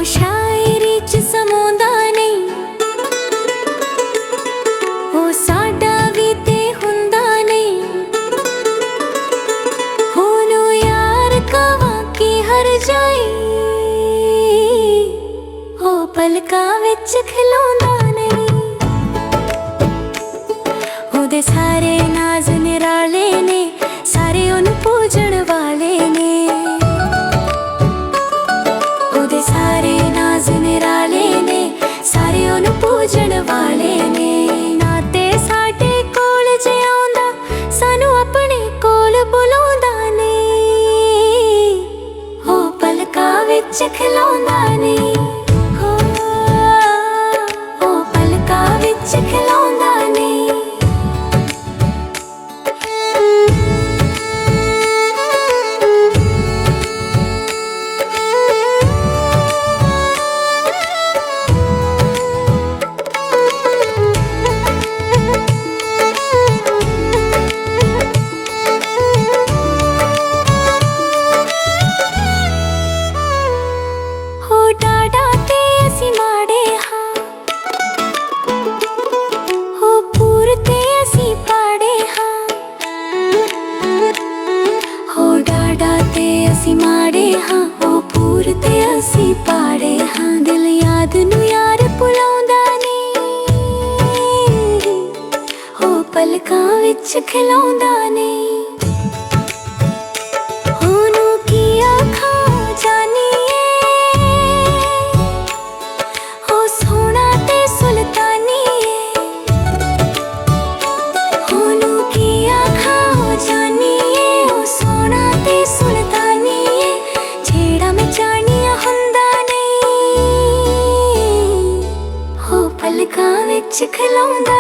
शायरी च समाउंदा नहीं, हो साडा वी ते हुंदा नहीं। होनू यार कवां की हर जाई, हो पलकां विच खिलौंदा नहीं। ओदे सारे नाज निराले ने, सारे ओनू पूजण वाले ने। ओदे सारे नाज निराले ने, सारे ओनू पूजण वाले ने। नाते साडे कोल जे आउंदा, सानू अपने कोल बुलाउंदा नहीं, हो पलकां विच खिलौंदा नहीं। हो पलकां विच खिलौंदा नहीं। माड़े हाँ हो पूर ते असी पाड़े हाँ, दिल याद नू यार भुलाउंदा नहीं, हो पलकां विच खिलौंदा नहीं। होनू की आखां जानिए, हो सोहणा ते सुल्तानीए। होनू की आखां जानिए, हो सोहणा ते सुल्तानी। पलकां विच खिलौंदा